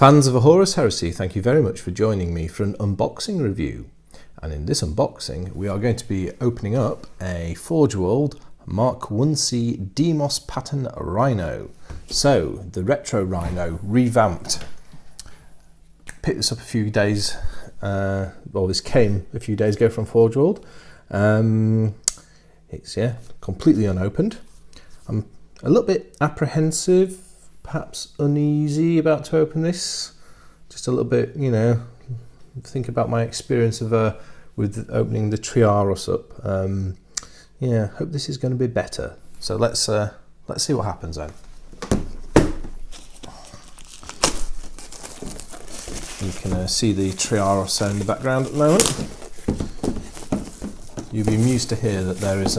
Fans of a Horus Heresy, thank you very much for joining me for an unboxing review. And in this unboxing, we are going to be opening up a Forge World Mark 1C Deimos Pattern Rhino. So, the Retro Rhino revamped. Picked this up a few days, well, this came a few days ago from Forge World. It's, completely unopened. I'm a little bit apprehensive, perhaps uneasy about to open this. Just a little bit, think about my experience of with opening the Triaros up. Hope this is going to be better. So let's see what happens then. You can see the Triaros in the background at the moment. You'll be amused to hear that there is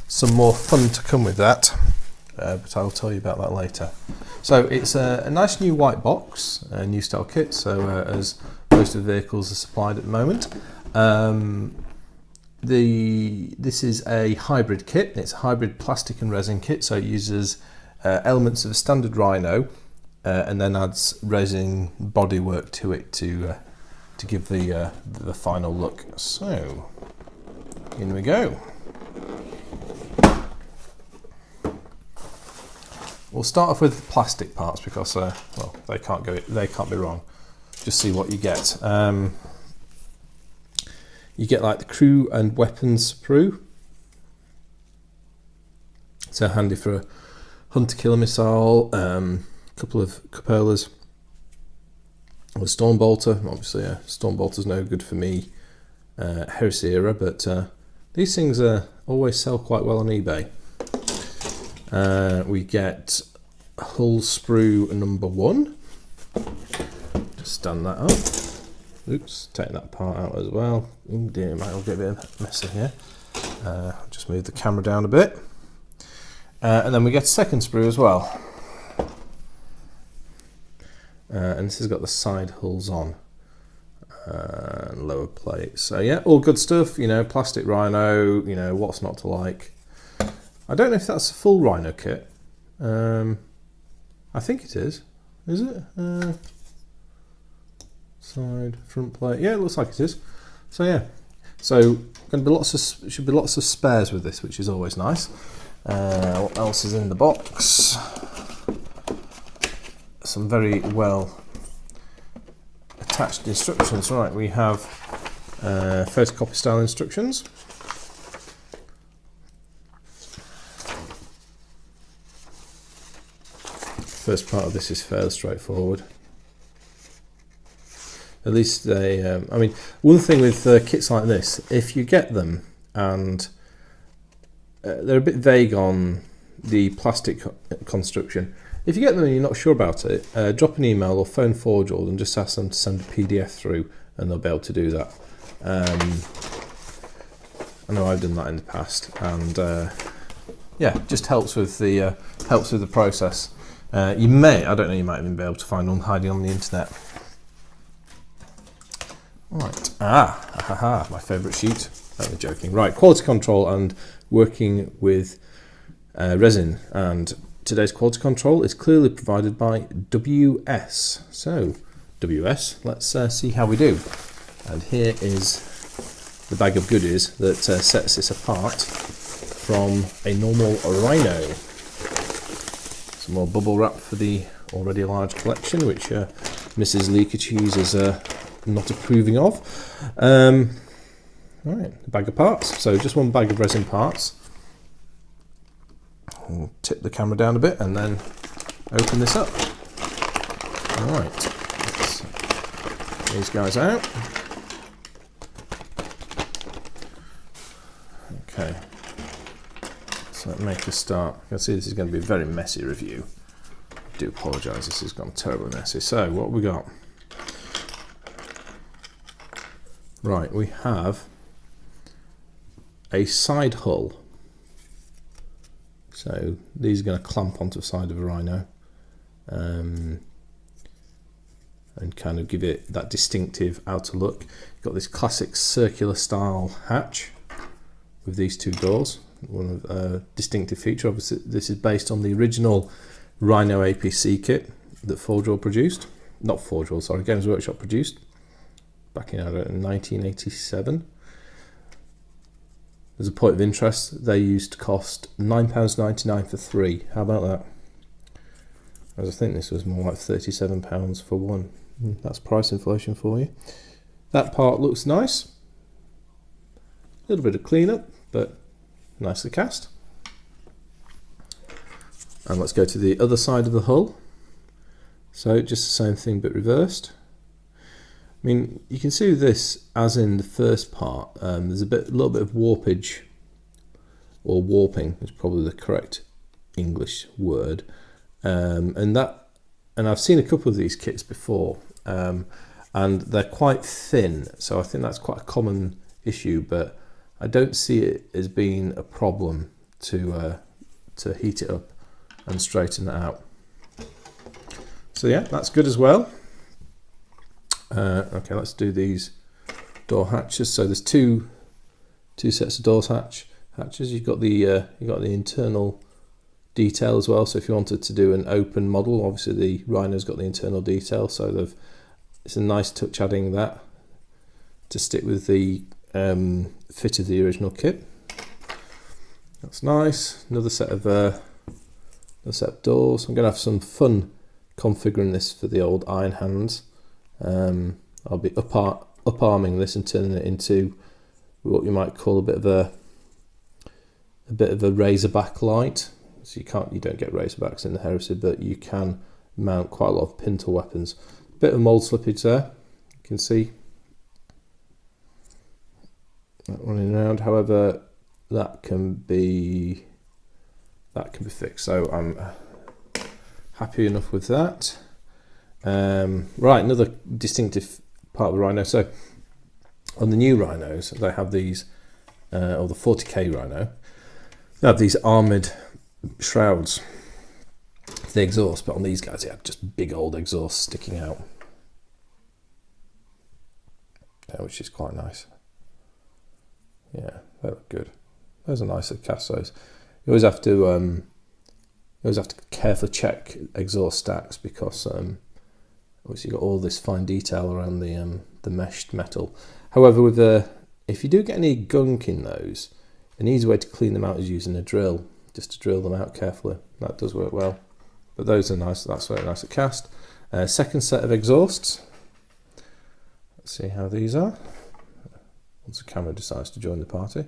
some more fun to come with that, but I'll tell you about that later. So it's a nice new white box, a new style kit, so as most of the vehicles are supplied at the moment. This is a hybrid kit. It's a hybrid plastic and resin kit, so it uses elements of a standard Rhino and then adds resin bodywork to it to give the final look. So in we go. We'll start off with the plastic parts because, well, they can't be wrong. Just see what you get. You get like the crew and weapons sprue. So handy for a hunter-killer missile, couple of cupolas, a Stormbolter. Obviously, Stormbolter's no good for me, Heresy era, but these things always sell quite well on eBay. We get hull sprue number 1. Just stand that up. Oops, take that part out as well. Oh dear, might get a bit messy here. Just move the camera down a bit. And then we get second sprue as well. And this has got the side hulls on. And lower plates. So yeah, all good stuff, plastic Rhino, what's not to like. I don't know if that's a full Rhino kit. I think it is. Is it? Side, front plate. Yeah, it looks like it is. So yeah. So going to be should be lots of spares with this, which is always nice. What else is in the box? Some very well attached instructions. Right, we have photocopy style instructions. First part of this is fairly straightforward. At least they, one thing with kits like this, if you get them and they're a bit vague on the plastic construction, if you get them and you're not sure about it, drop an email or phone Forge World and just ask them to send a PDF through and they'll be able to do that. I know I've done that in the past, and just helps with the process. You might even be able to find one hiding on the internet. Right, my favourite sheet. I'm joking. Right, quality control and working with resin. And today's quality control is clearly provided by WS. So, WS, let's see how we do. And here is the bag of goodies that sets this apart from a normal Rhino. Some more bubble wrap for the already large collection, which Mrs. Leakycheese is not approving of. Right, a bag of parts. So just one bag of resin parts. We'll tip the camera down a bit and then open this up. All right, let's get these guys out. Okay. So let's make a start. You can see this is going to be a very messy review. I do apologise, this has gone terribly messy. So what have we got? Right, we have a side hull. So these are going to clamp onto the side of a Rhino and kind of give it that distinctive outer look. You've got this classic circular style hatch with these two doors. One of a distinctive feature. Obviously, this is based on the original Rhino APC kit that Forge World produced. not Forge World, sorry, Games Workshop produced back in 1987. There's a point of interest. They used to cost £9.99 for 3. How about that? As I think this was more like £37 for 1. That's price inflation for you. That part looks nice. A little bit of cleanup, but nicely cast. And let's go to the other side of the hull. So just the same thing but reversed. I mean, you can see with this, as in the first part, there's a little bit of warpage, or warping is probably the correct English word. And I've seen a couple of these kits before, and they're quite thin, so I think that's quite a common issue, but I don't see it as being a problem to heat it up and straighten it out. So yeah, that's good as well. Okay, let's do these door hatches. So there's two sets of door hatches. You've got the internal detail as well. So if you wanted to do an open model, obviously the Rhino's got the internal detail, so it's a nice touch adding that to stick with the fit of the original kit. That's nice. Another set of doors. I'm going to have some fun configuring this for the old iron hands. I'll be up-arming this and turning it into what you might call a bit of a razorback light. So you don't get razorbacks in the Heresy, but you can mount quite a lot of pintle weapons. Bit of mold slippage there, you can see that running around. However, that can be fixed. So I'm happy enough with that. Right, another distinctive part of the Rhino. So on the new Rhinos, they have these, or the 40k Rhino, they have these armoured shrouds for the exhaust, but on these guys they have just big old exhausts sticking out, which is quite nice. Yeah, they look good. Those are nice to cast those. You always have to carefully check exhaust stacks, because obviously you've got all this fine detail around the meshed metal. However, if you do get any gunk in those, an easy way to clean them out is using a drill, just to drill them out carefully. That does work well. But those are nice. That's very nice to cast. Second set of exhausts. Let's see how these are. Once the camera decides to join the party.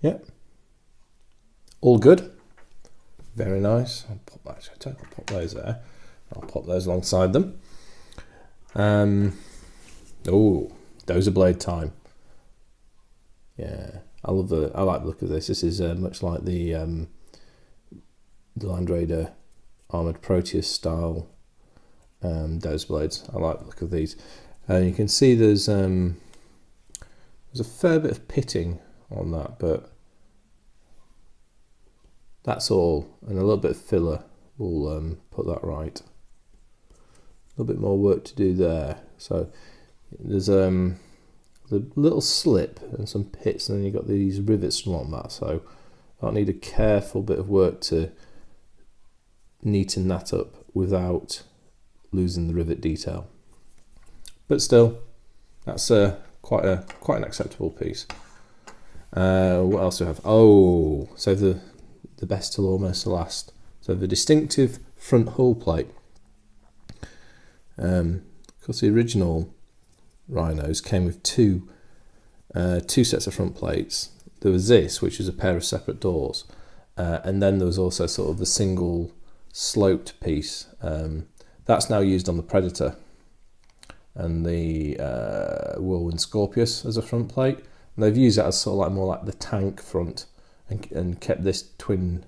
Yeah, all good. Very nice. I'll pop those there. I'll pop those alongside them. Oh, dozer blade time. Yeah, I like the look of this. This is much like the Land Raider Armoured Proteus style dozer blades. I like the look of these. You can see there's a fair bit of pitting on that, but that's all, and a little bit of filler will put that right. A little bit more work to do there. So there's a little slip and some pits, and then you've got these rivets along that, so I'll need a careful bit of work to neaten that up without losing the rivet detail. But still, that's quite an acceptable piece. What else do we have? Oh, so the best till almost the last. So the distinctive front hull plate. Because the original Rhinos came with two sets of front plates. There was this, which is a pair of separate doors, and then there was also sort of the single sloped piece. That's now used on the Predator and the Whirlwind Scorpius as a front plate. And they've used that as sort of like more like the tank front, and kept this twin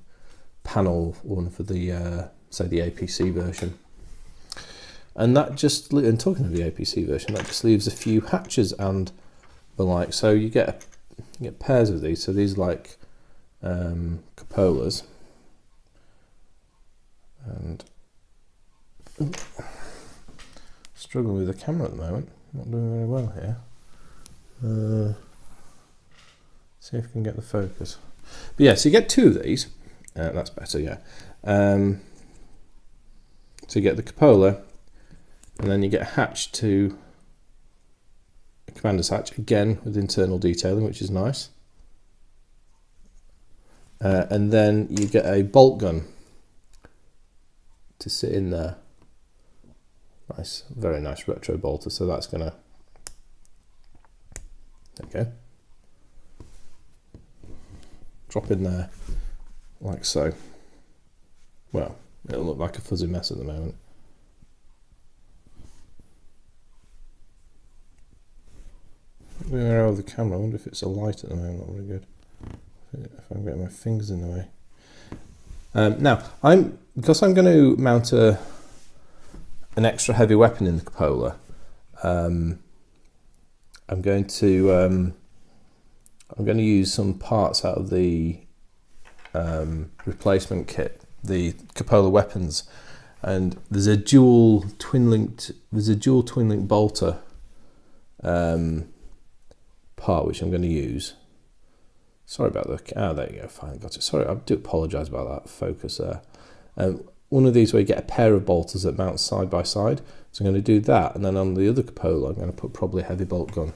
panel one for the say the APC version. And that just, and talking of the APC version, that just leaves a few hatches and the like. So you get pairs of these. So these are like cupolas, and struggling with the camera at the moment. Not doing very well here. See if we can get the focus. But yeah, so you get two of these, That's better, yeah. So you get the cupola, and then you get a hatch to a commander's hatch, again with internal detailing, which is nice. And then you get a bolt gun to sit in there. Nice, very nice retro bolter. So that's gonna, okay, drop in there like so. Well, it'll look like a fuzzy mess at the moment. Moving around with the camera, I wonder if it's a light at the moment. Not very good. If I'm getting my fingers in the way. Now, because I'm going to mount an extra heavy weapon in the cupola. I'm going to use some parts out of the replacement kit, the cupola weapons, and there's a dual twin link bolter part which I'm going to use. Sorry about the, there you go, finally got it. Sorry, I do apologise about that focus there. One of these where you get a pair of bolters that mount side by side. So I'm going to do that, and then on the other cupola I'm going to put probably a heavy bolt gun.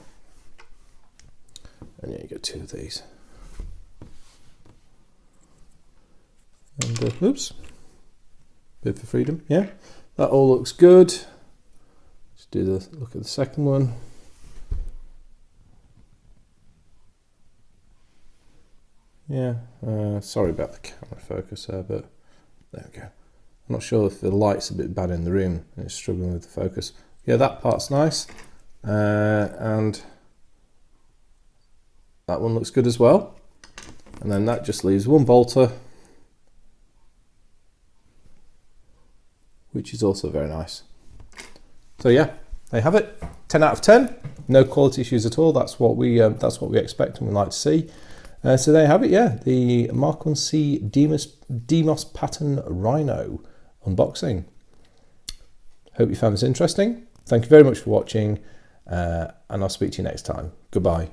And yeah, you get two of these. And oops, bit for freedom. Yeah, that all looks good. Let's do the look at the second one. Yeah, sorry about the camera focus there, but there we go. I'm not sure if the light's a bit bad in the room and it's struggling with the focus. Yeah, that part's nice, and that one looks good as well. And then that just leaves one bolter, which is also very nice. So yeah, there you have it. 10 out of 10. No quality issues at all. That's what we expect and we like to see. So there you have it, yeah, the Mark 1C Deimos Pattern Rhino unboxing. Hope you found this interesting. Thank you very much for watching, and I'll speak to you next time. Goodbye.